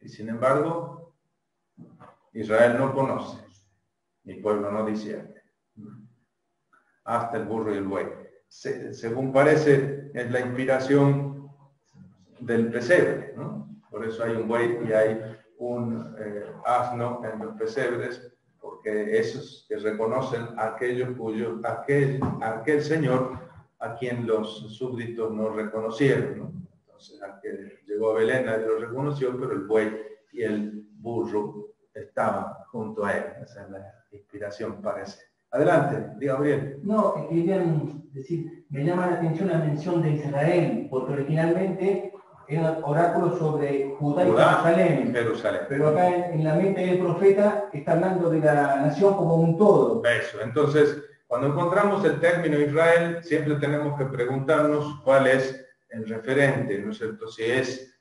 y sin embargo, Israel no conoce, mi pueblo no discierne, hasta el burro y el buey. Según parece, es la inspiración del pesebre, ¿no? Por eso hay un buey y hay un asno en los pesebres, porque porque esos que reconocen a aquel señor a quien los súbditos no reconocieron, ¿no? Entonces, aquel llegó a Belén, nadie lo reconoció, pero el buey y el burro estaban junto a él. Esa es la inspiración, parece. Adelante, diga Gabriel. No, querían decir, me llama la atención la mención de Israel, porque originalmente era oráculo sobre Judá y Jerusalén. Pero acá en la mente del profeta está hablando de la nación como un todo. Eso, entonces, cuando encontramos el término Israel, siempre tenemos que preguntarnos cuál es el referente, ¿no es cierto? Si es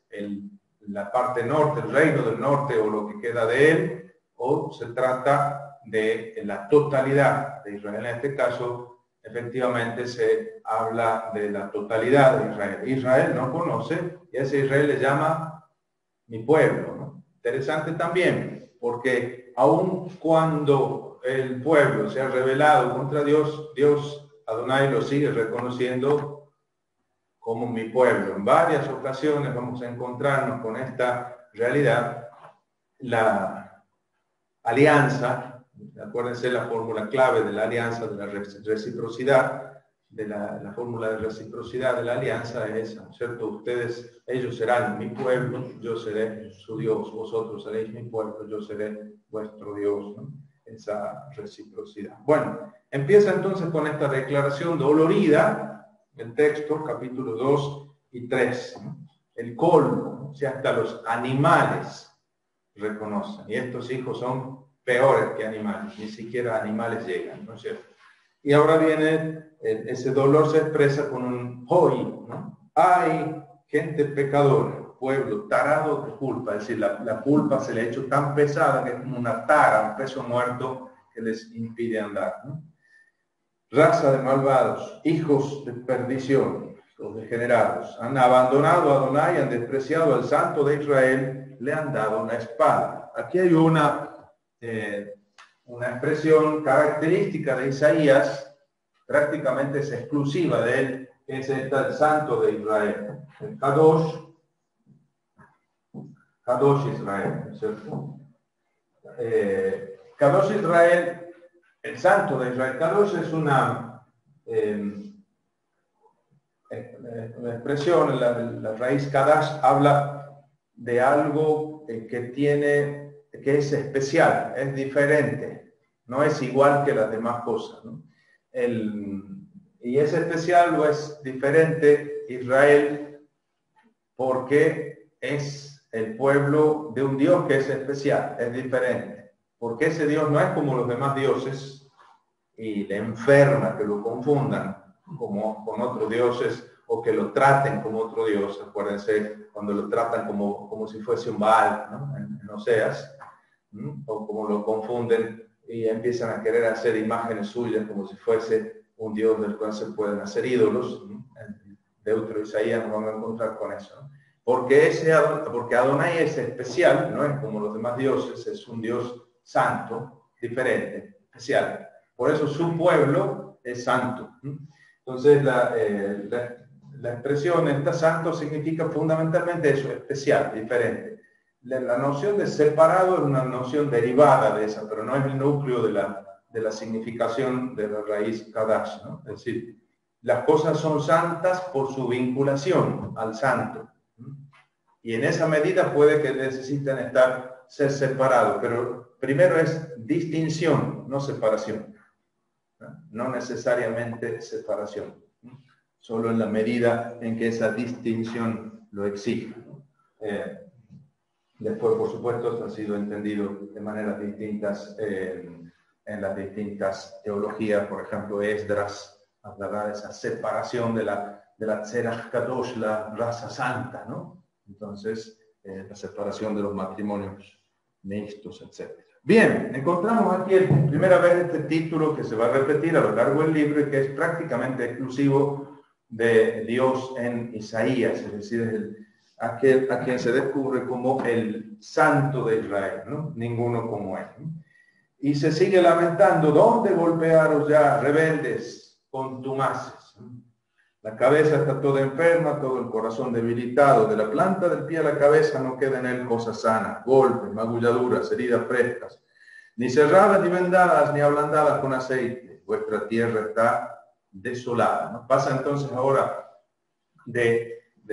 la parte norte, el reino del norte o lo que queda de él, o se trata de la totalidad de Israel. En este caso, efectivamente se habla de la totalidad de Israel. Israel no conoce, y a ese Israel le llama mi pueblo, ¿no? Interesante también, porque aun cuando el pueblo se ha rebelado contra Dios, Dios, Adonai, lo sigue reconociendo como mi pueblo. En varias ocasiones vamos a encontrarnos con esta realidad. La alianza, acuérdense la fórmula clave de la alianza, de la reciprocidad, de la fórmula de reciprocidad de la alianza es, ¿no es cierto? Ellos serán mi pueblo, yo seré su Dios, vosotros seréis mi pueblo, yo seré vuestro Dios, ¿no? Esa reciprocidad. Bueno, empieza entonces con esta declaración dolorida, el texto, capítulo 2 y 3, ¿no? El colmo, ¿no? Si hasta los animales reconocen, y estos hijos son peores que animales, ni siquiera animales llegan, ¿no es cierto? Y ahora viene, ese dolor se expresa con un hoy, ¿no? Hay gente pecadora, pueblo tarado de culpa, es decir, la culpa se le ha hecho tan pesada que es como una tara, un peso muerto que les impide andar, ¿no? Raza de malvados, hijos de perdición, los degenerados, han abandonado a Adonai, han despreciado al Santo de Israel, le han dado una espada. Aquí hay una expresión característica de Isaías, prácticamente es exclusiva de él, que es esta, el Santo de Israel, el Kadosh Israel, ¿no es cierto? Kadosh Israel, el Santo de Israel. Kadosh es una expresión, la raíz Kadash habla de algo que es especial, es diferente, no es igual que las demás cosas, ¿no? Y es especial o es diferente Israel porque es el pueblo de un Dios que es especial, es diferente, porque ese Dios no es como los demás dioses y le enferma que lo confundan como con otros dioses o que lo traten como otro dios. Acuérdense cuando lo tratan como si fuese un Baal, ¿no? En Oseas, ¿no? O como lo confunden y empiezan a querer hacer imágenes suyas como si fuese un dios del cual se pueden hacer ídolos, ¿no? En Deutero Isaías nos vamos a encontrar con eso, ¿no? Porque Adonai es especial, no es como los demás dioses, es un Dios santo, diferente, especial. Por eso su pueblo es santo. Entonces la expresión está santo significa fundamentalmente eso, especial, diferente. La noción de separado es una noción derivada de esa, pero no es el núcleo de la significación de la raíz Kadash, ¿no? Es decir, las cosas son santas por su vinculación al santo. Y en esa medida puede que necesiten ser separados, pero primero es distinción, no separación. No necesariamente separación, solo en la medida en que esa distinción lo exige. Después, por supuesto, esto ha sido entendido de maneras distintas en las distintas teologías. Por ejemplo, Esdras hablará de esa separación de la Tzerach Kadosh, la raza santa, ¿no? Entonces, la separación de los matrimonios mixtos, etc. Bien, encontramos aquí primera vez este título que se va a repetir a lo largo del libro y que es prácticamente exclusivo de Dios en Isaías, es decir, es aquel a quien se descubre como el Santo de Israel, ¿no? Ninguno como él, ¿no? Y se sigue lamentando, ¿dónde golpearos ya, rebeldes, contumaces? La cabeza está toda enferma, todo el corazón debilitado, de la planta del pie a la cabeza no queda en él cosa sana, golpes, magulladuras, heridas frescas. ni cerradas ni vendadas, ni ablandadas con aceite. Vuestra tierra está desolada. ¿No? Pasa entonces ahora de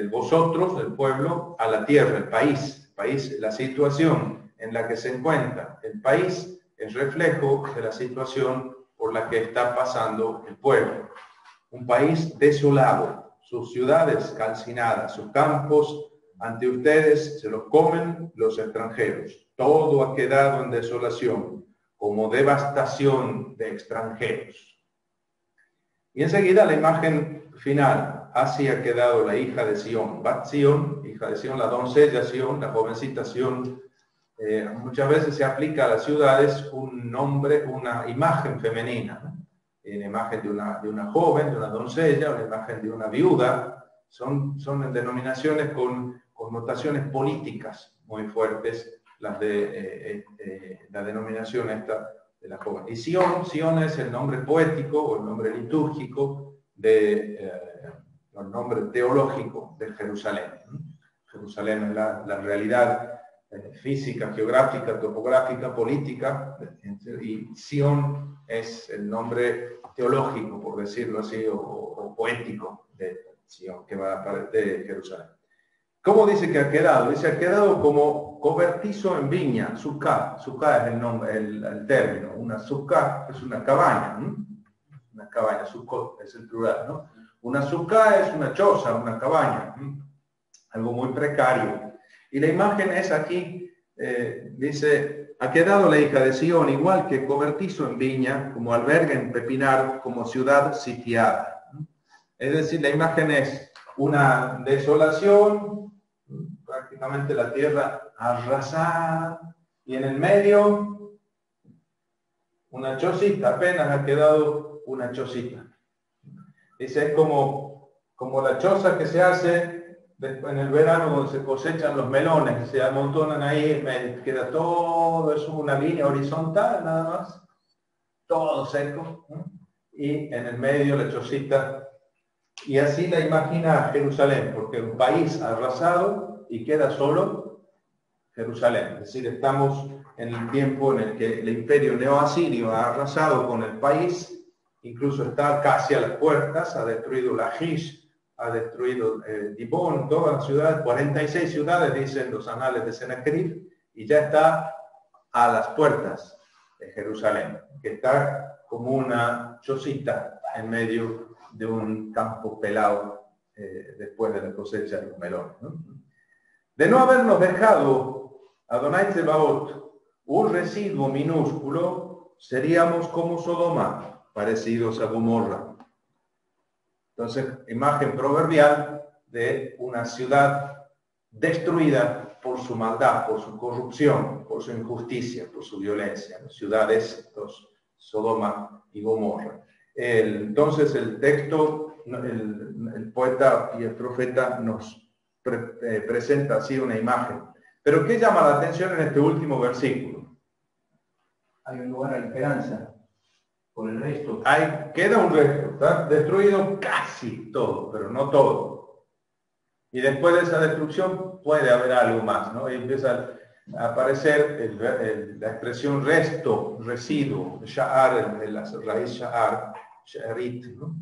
vosotros, del pueblo, a la tierra, el país, la situación en la que se encuentra. El país es reflejo de la situación por la que está pasando el pueblo. Un país desolado, sus ciudades calcinadas, sus campos ante ustedes se los comen los extranjeros. Todo ha quedado en desolación, como devastación de extranjeros. Y enseguida la imagen final. Así ha quedado la hija de Sión. Bat Sión, hija de Sión, la doncella Sión, la jovencita Sión. Muchas veces se aplica a las ciudades un nombre, una imagen femenina, ¿no? Una imagen de una joven, de una doncella, una imagen de una viuda. Son denominaciones con connotaciones políticas muy fuertes, las de la denominación esta de la joven. Y Sión es el nombre poético o el nombre litúrgico el nombre teológico de Jerusalén. Jerusalén es la realidad física, geográfica, topográfica, política, y Sión es el nombre teológico, por decirlo así, o poético de Sión, que va a aparecer de Jerusalén. ¿Cómo dice que ha quedado? Dice, ha quedado como cobertizo en viña, sucá. Sucá es el nombre, el término. Una sucá es una cabaña, ¿no? Una cabaña, sucó es el plural, ¿no? Una sucá es una choza, una cabaña, algo muy precario. Y la imagen es aquí, dice, ha quedado la hija de Sión igual que cobertizo en viña, como albergue en pepinar, como ciudad sitiada. Es decir, la imagen es una desolación, prácticamente la tierra arrasada, y en el medio una chocita, apenas ha quedado una chocita. Dice, es como la choza que se hace después en el verano cuando se cosechan los melones, que se amontonan ahí, queda todo, es una línea horizontal nada más, todo seco, ¿no? Y en el medio la chocita. Y así la imagina Jerusalén, porque un país arrasado y queda solo Jerusalén. Es decir, estamos en el tiempo en el que el imperio neoasirio ha arrasado con el país, incluso está casi a las puertas, ha destruido Lachish, ha destruido Dibón, todas las ciudades, 46 ciudades, dicen los anales de Sennacherib, y ya está a las puertas de Jerusalén, que está como una chocita en medio de un campo pelado después de la cosecha de los melones, ¿no? De no habernos dejado Adonai Tsebaot un residuo minúsculo, seríamos como Sodoma, parecidos a Gomorra. Entonces, imagen proverbial de una ciudad destruida por su maldad, por su corrupción, por su injusticia, por su violencia. Las ciudades, Sodoma y Gomorra. Entonces el texto, el poeta y el profeta nos presenta así una imagen. Pero ¿qué llama la atención en este último versículo? Hay un lugar a la esperanza por el resto. Queda un resto, está destruido casi todo, pero no todo. Y después de esa destrucción puede haber algo más, ¿no? Y empieza a aparecer la expresión resto, residuo, sha'ar, la raíz sha'ar, sha'arit, ¿no?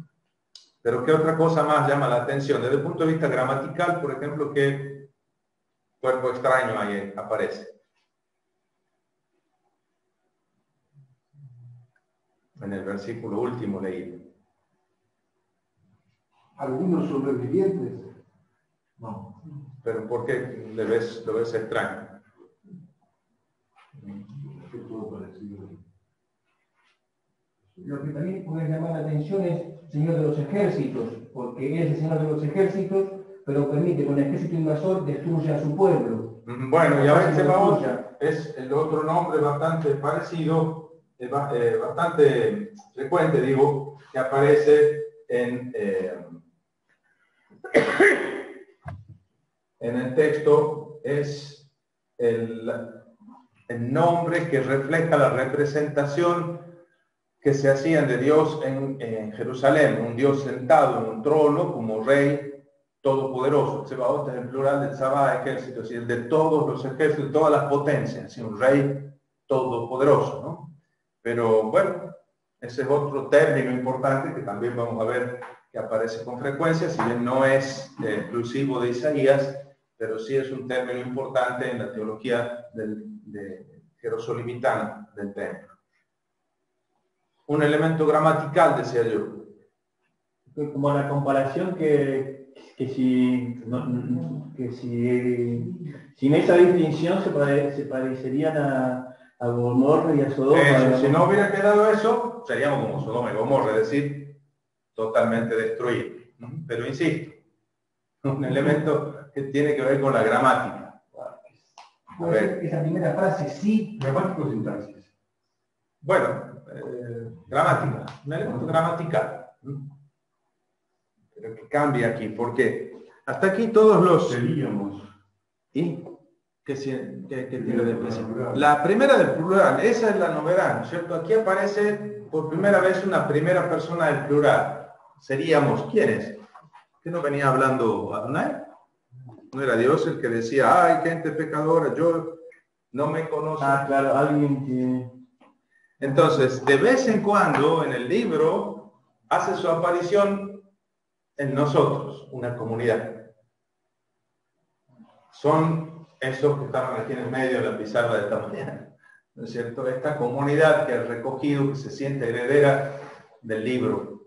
Pero ¿qué otra cosa más llama la atención? Desde el punto de vista gramatical, por ejemplo, ¿qué cuerpo extraño ahí aparece? En el versículo último leído. Algunos sobrevivientes. No. ¿Pero por qué lo ves extraño? Lo que también puede llamar la atención es Señor de los ejércitos, porque es el Señor de los ejércitos, pero permite que un ejército invasor destruya a su pueblo. Bueno, y ahora Tsebaot es el otro nombre bastante parecido, bastante frecuente, digo, que aparece en el texto. Es el nombre que refleja la representación que se hacían de Dios en Jerusalén, un Dios sentado en un trono como rey todopoderoso. Tsebaot es el plural del Sabá, ejército, es decir, de todos los ejércitos, de todas las potencias, un rey todopoderoso, ¿no? Pero bueno, ese es otro término importante que también vamos a ver que aparece con frecuencia, si bien no es exclusivo de Isaías, pero sí es un término importante en la teología de jerosolimitana del templo. Un elemento gramatical, decía yo. Como la comparación que si sin esa distinción se parecerían a Gomorra y a Sodoma. Si no hubiera quedado eso, seríamos como Sodoma y Gomorra, es decir, totalmente destruidos. Pero insisto, un elemento que tiene que ver con la gramática. A ver. Esa primera frase, sí. Gramático o sintaxis. Bueno, gramática, un elemento gramatical. Pero que cambia aquí, porque hasta aquí todos los... Seríamos. ¿Y qué tiene de especial? La primera del plural, esa es la novedad, ¿no es cierto? Aquí aparece por primera vez una primera persona del plural. Seríamos, ¿quiénes? ¿Qué no venía hablando Adonai? ¿No era Dios el que decía, ay, gente pecadora, yo no me conozco? Ah, claro, alguien que... Entonces, de vez en cuando en el libro hace su aparición en nosotros, una comunidad. Son esos que estaban aquí en el medio de la pizarra de esta mañana, ¿no es cierto? Esta comunidad que ha recogido, que se siente heredera del libro.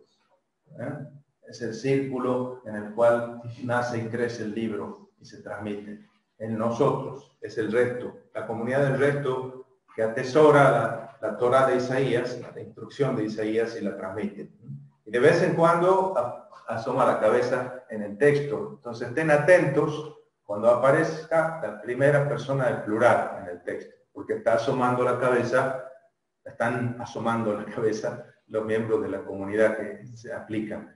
Es el círculo en el cual nace y crece el libro y se transmite. En nosotros es el resto, la comunidad del resto que atesora la Torá de Isaías, la instrucción de Isaías y la transmite. Y de vez en cuando asoma la cabeza en el texto. Entonces estén atentos cuando aparezca la primera persona del plural en el texto, porque está asomando la cabeza, están asomando la cabeza los miembros de la comunidad que se aplican.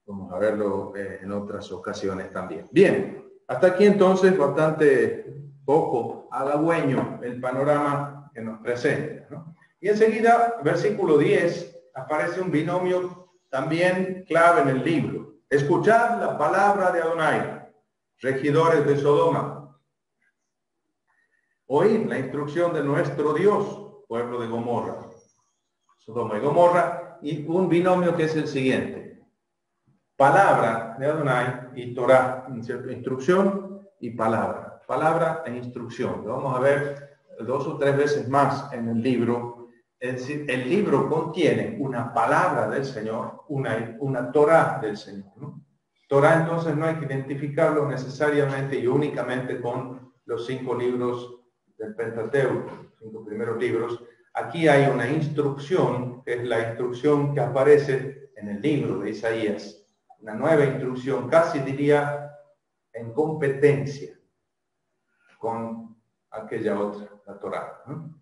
Vamos a verlo en otras ocasiones también. Bien, hasta aquí entonces bastante poco halagüeño el panorama que nos presenta, ¿no? Y enseguida, versículo 10, aparece un binomio también clave en el libro. Escuchad la palabra de Adonai, regidores de Sodoma. Oíd la instrucción de nuestro Dios, pueblo de Gomorra. Sodoma y Gomorra, y un binomio que es el siguiente. Palabra de Adonai y Torah, instrucción y palabra. Palabra e instrucción. Lo vamos a ver 2 o 3 veces más en el libro. Es decir, el libro contiene una palabra del Señor, una Torah del Señor, ¿no? Torah entonces no hay que identificarlo necesariamente y únicamente con los 5 libros del Pentateuco, 5 primeros libros. Aquí hay una instrucción, que es la instrucción que aparece en el libro de Isaías. Una nueva instrucción, casi diría en competencia con aquella otra, la Torá, ¿no?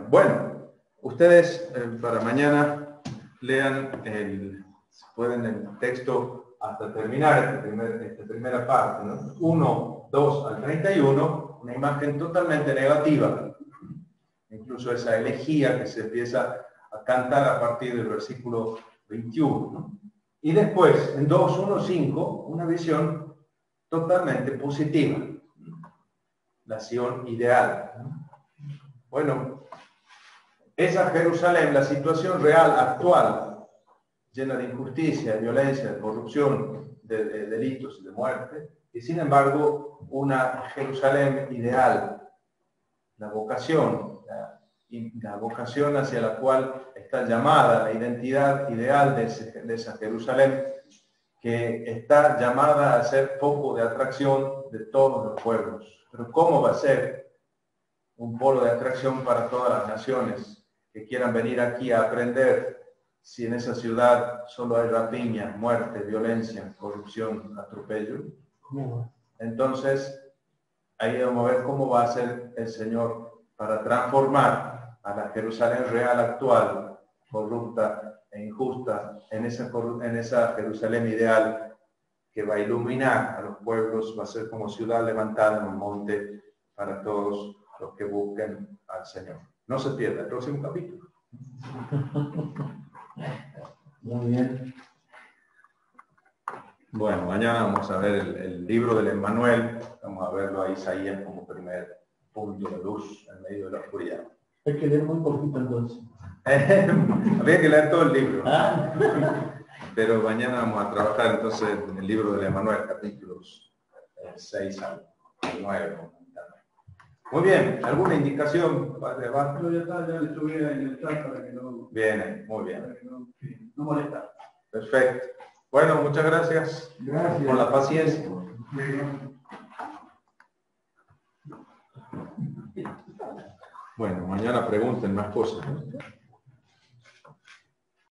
Bueno, ustedes para mañana lean pueden el texto hasta terminar esta primera parte, ¿no? 1, 2 al 31, una imagen totalmente negativa. Incluso esa elegía que se empieza a cantar a partir del versículo 21, ¿no? Y después, en 2, 1, 5, una visión totalmente positiva. Nación ideal. Bueno, esa Jerusalén, la situación real, actual, llena de injusticia, de violencia, de corrupción, de delitos y de muerte, y sin embargo, una Jerusalén ideal, la vocación hacia la cual está llamada la identidad ideal de esa Jerusalén, que está llamada a ser foco de atracción de todos los pueblos. Pero ¿cómo va a ser un polo de atracción para todas las naciones que quieran venir aquí a aprender si en esa ciudad solo hay rapiña, muerte, violencia, corrupción, atropello? Entonces, ahí vamos a ver cómo va a ser el Señor para transformar a la Jerusalén real actual, corrupta e injusta, en esa Jerusalén ideal que va a iluminar a los pueblos, va a ser como ciudad levantada en un monte para todos los que busquen al Señor. No se pierda el próximo capítulo. Muy bien. Bueno, mañana vamos a ver el libro del Emmanuel. Vamos a verlo a Isaías como primer punto de luz en medio de la oscuridad. Hay que leer muy poquito entonces. Había que leer todo el libro. ¿Ah? Pero mañana vamos a trabajar entonces en el libro de Emanuel, capítulos 6 al 9. Muy bien, ¿alguna indicación, padre Abad? No, ya está, ya le estuve en el chat para que no... Bien, muy bien. Para que no molesta. Perfecto. Bueno, muchas gracias Gracias. por la paciencia. Bueno, mañana pregunten más cosas, ¿no?